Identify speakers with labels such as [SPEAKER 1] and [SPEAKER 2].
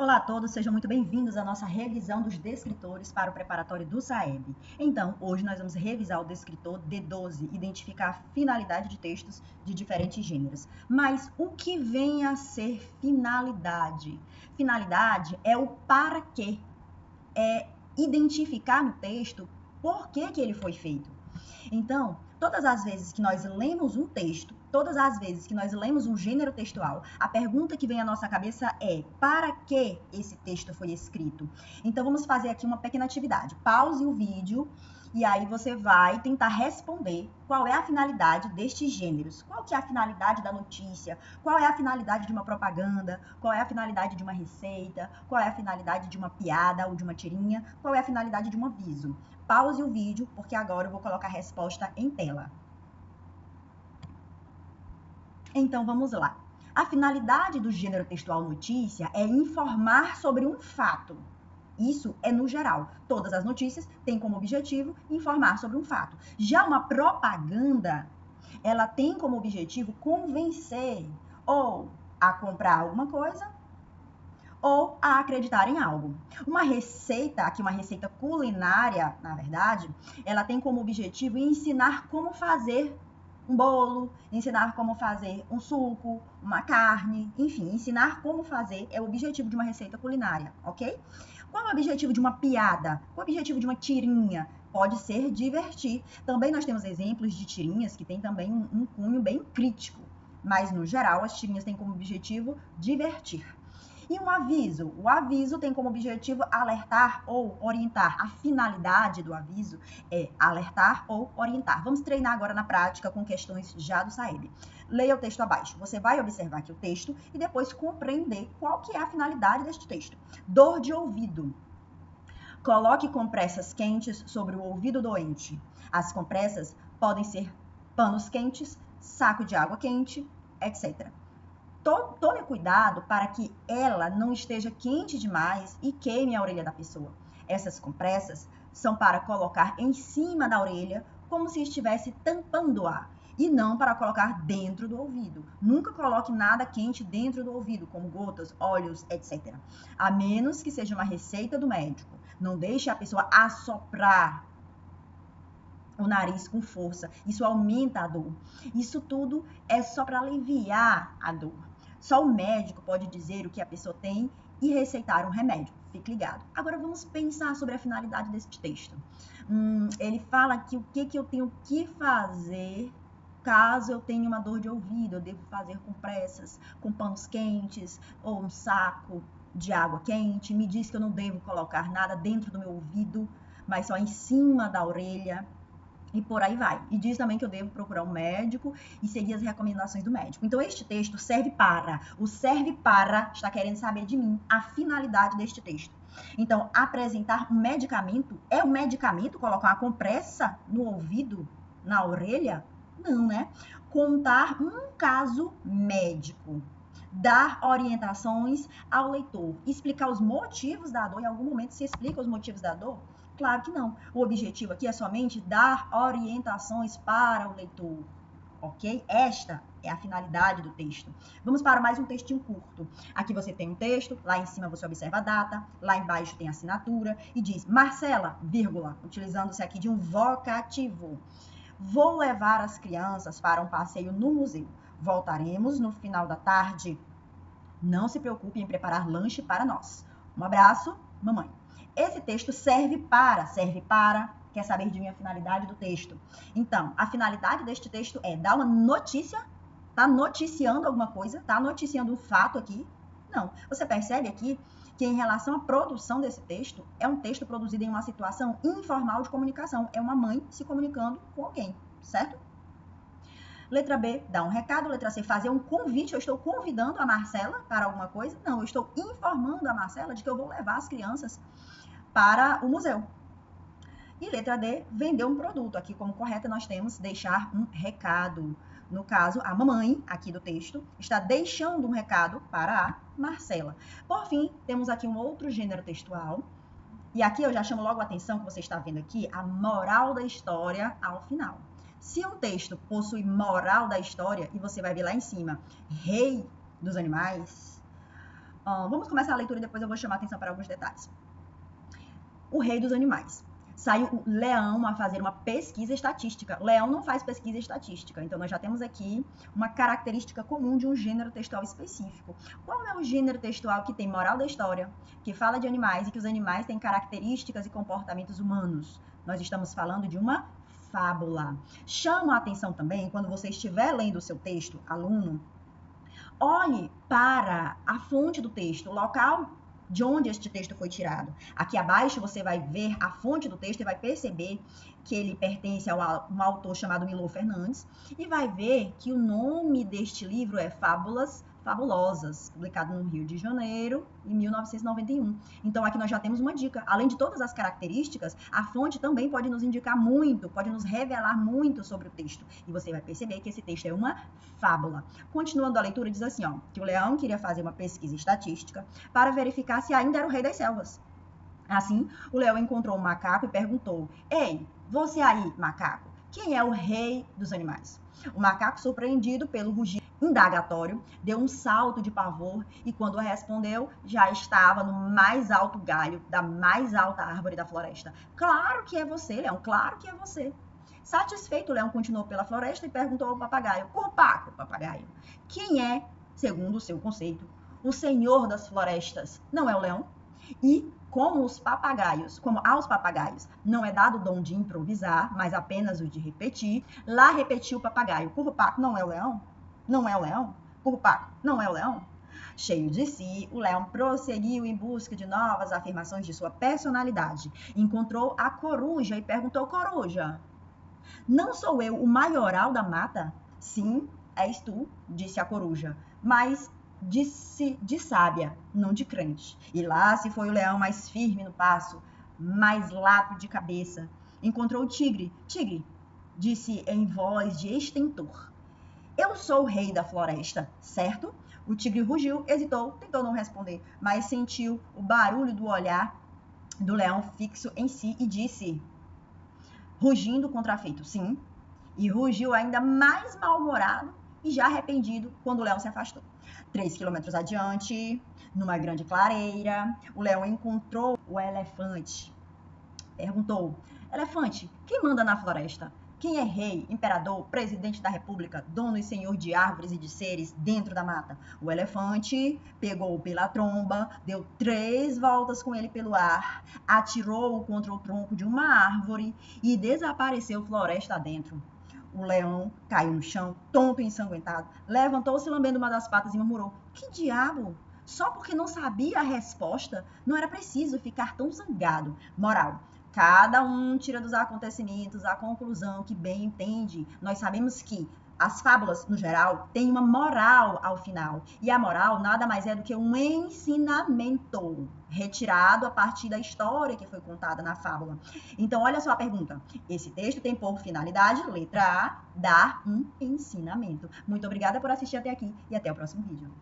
[SPEAKER 1] Olá a todos, sejam muito bem-vindos à nossa revisão dos descritores para o preparatório do SAEB. Então, hoje nós vamos revisar o descritor D12, identificar a finalidade de textos de diferentes gêneros. Mas o que vem a ser finalidade? Finalidade é o para quê, é identificar no texto por que ele foi feito. Então, todas as vezes que nós lemos um texto, todas as vezes que nós lemos um gênero textual, a pergunta que vem à nossa cabeça é: para que esse texto foi escrito? Então, vamos fazer aqui uma pequena atividade. Pause o vídeo e aí você vai tentar responder qual é a finalidade destes gêneros. Qual que é a finalidade da notícia? Qual é a finalidade de uma propaganda? Qual é a finalidade de uma receita? Qual é a finalidade de uma piada ou de uma tirinha? Qual é a finalidade de um aviso? Pause o vídeo, porque agora eu vou colocar a resposta em tela. Então, vamos lá. A finalidade do gênero textual notícia é informar sobre um fato. Isso é no geral. Todas as notícias têm como objetivo informar sobre um fato. Já uma propaganda, ela tem como objetivo convencer ou a comprar alguma coisa ou a acreditar em algo. Uma receita, aqui uma receita culinária, na verdade, ela tem como objetivo ensinar como fazer um bolo, ensinar como fazer um suco, uma carne, enfim, ensinar como fazer é o objetivo de uma receita culinária, ok? Qual é o objetivo de uma piada? Qual é o objetivo de uma tirinha? Pode ser divertir. Também nós temos exemplos de tirinhas que têm também um cunho bem crítico, mas no geral as tirinhas têm como objetivo divertir. E um aviso. O aviso tem como objetivo alertar ou orientar. A finalidade do aviso é alertar ou orientar. Vamos treinar agora na prática com questões já do SAEB. Leia o texto abaixo. Você vai observar aqui o texto e depois compreender qual que é a finalidade deste texto. Dor de ouvido. Coloque compressas quentes sobre o ouvido doente. As compressas podem ser panos quentes, saco de água quente, etc. Tome cuidado para que ela não esteja quente demais e queime a orelha da pessoa. Essas compressas são para colocar em cima da orelha, como se estivesse tampando o ar, e não para colocar dentro do ouvido. Nunca coloque nada quente dentro do ouvido, como gotas, óleos, etc. A menos que seja uma receita do médico. Não deixe a pessoa assoprar o nariz com força. Isso aumenta a dor. Isso tudo é só para aliviar a dor. Só o médico pode dizer o que a pessoa tem e receitar um remédio. Fique ligado. Agora vamos pensar sobre a finalidade desse texto. Ele fala que o que eu tenho que fazer caso eu tenha uma dor de ouvido. Eu devo fazer compressas com panos quentes ou um saco de água quente. Me diz que eu não devo colocar nada dentro do meu ouvido, mas só em cima da orelha. E por aí vai. E diz também que eu devo procurar um médico e seguir as recomendações do médico. Então, este texto serve para. O serve para está querendo saber de mim a finalidade deste texto. Então, apresentar um medicamento. É um medicamento colocar uma compressa no ouvido, na orelha? Não, né? Contar um caso médico. Dar orientações ao leitor. Explicar os motivos da dor. Em algum momento se explica os motivos da dor? Claro que não. O objetivo aqui é somente dar orientações para o leitor, ok? Esta é a finalidade do texto. Vamos para mais um textinho curto. Aqui você tem um texto, lá em cima você observa a data, lá embaixo tem a assinatura e diz: Marcela, vírgula, utilizando-se aqui de um vocativo. Vou levar as crianças para um passeio no museu. Voltaremos no final da tarde. Não se preocupe em preparar lanche para nós. Um abraço, mamãe. Esse texto serve para, quer saber de minha finalidade do texto. Então, a finalidade deste texto é dar uma notícia, tá noticiando alguma coisa, tá noticiando um fato aqui. Não, você percebe aqui que em relação à produção desse texto, é um texto produzido em uma situação informal de comunicação. É uma mãe se comunicando com alguém, certo? Letra B, dar um recado. Letra C, fazer um convite. Eu estou convidando a Marcela para alguma coisa? Não, eu estou informando a Marcela de que eu vou levar as crianças para o museu. E letra D, vender um produto. Aqui, como correta, nós temos deixar um recado. No caso, a mamãe, aqui do texto, está deixando um recado para a Marcela. Por fim, temos aqui um outro gênero textual. E aqui eu já chamo logo a atenção que você está vendo aqui, a moral da história ao final. Se um texto possui moral da história, e você vai ver lá em cima, rei dos animais, Vamos começar a leitura e depois eu vou chamar a atenção para alguns detalhes. O rei dos animais. Saiu o leão a fazer uma pesquisa estatística. O leão não faz pesquisa estatística, então nós já temos aqui uma característica comum de um gênero textual específico. Qual é o gênero textual que tem moral da história, que fala de animais e que os animais têm características e comportamentos humanos? Nós estamos falando de uma fábula. Chama a atenção também, quando você estiver lendo o seu texto, aluno, olhe para a fonte do texto, o local de onde este texto foi tirado. Aqui abaixo você vai ver a fonte do texto e vai perceber que ele pertence a um autor chamado Milor Fernandes e vai ver que o nome deste livro é Fábulas Fabulosas, publicado no Rio de Janeiro, em 1991. Então aqui nós já temos uma dica. Além de todas as características, a fonte também pode nos indicar muito, pode nos revelar muito sobre o texto. E você vai perceber que esse texto é uma fábula. Continuando a leitura, diz assim, que o leão queria fazer uma pesquisa estatística para verificar se ainda era o rei das selvas. Assim, o leão encontrou um macaco e perguntou: Ei, você aí, macaco, quem é o rei dos animais? O macaco, surpreendido pelo rugido indagatório, deu um salto de pavor e, quando respondeu, já estava no mais alto galho da mais alta árvore da floresta. Claro que é você, leão, claro que é você. Satisfeito, o leão continuou pela floresta e perguntou ao papagaio: Curpaco, papagaio, quem é, segundo o seu conceito, o senhor das florestas? Não é o leão? E como aos papagaios não é dado o dom de improvisar, mas apenas o de repetir, lá repetiu o papagaio: Currupaco, não é o leão? Não é o leão? Currupaco, não é o leão? Cheio de si, o leão prosseguiu em busca de novas afirmações de sua personalidade. Encontrou a coruja e perguntou: Coruja, não sou eu o maioral da mata? Sim, és tu, disse a coruja, mas disse de sábia, não de crente. E lá se foi o leão mais firme no passo, mais lato de cabeça. Encontrou o tigre. Tigre, disse em voz de estentor: Eu sou o rei da floresta, certo? O tigre rugiu, hesitou, tentou não responder, mas sentiu o barulho do olhar do leão fixo em si e disse, rugindo contrafeito: sim. E rugiu ainda mais mal-humorado e já arrependido quando o leão se afastou. 3 quilômetros adiante, numa grande clareira, o leão encontrou o elefante. Perguntou: Elefante, quem manda na floresta? Quem é rei, imperador, presidente da república, dono e senhor de árvores e de seres dentro da mata? O elefante pegou-o pela tromba, deu 3 voltas com ele pelo ar, atirou-o contra o tronco de uma árvore e desapareceu floresta adentro. O leão caiu no chão, tonto e ensanguentado, levantou-se lambendo uma das patas e murmurou: Que diabo? Só porque não sabia a resposta, não era preciso ficar tão zangado. Moral: cada um tira dos acontecimentos a conclusão que bem entende. Nós sabemos que as fábulas, no geral, têm uma moral ao final. E a moral nada mais é do que um ensinamento retirado a partir da história que foi contada na fábula. Então, olha só a pergunta. Esse texto tem por finalidade, letra A, dar um ensinamento. Muito obrigada por assistir até aqui e até o próximo vídeo.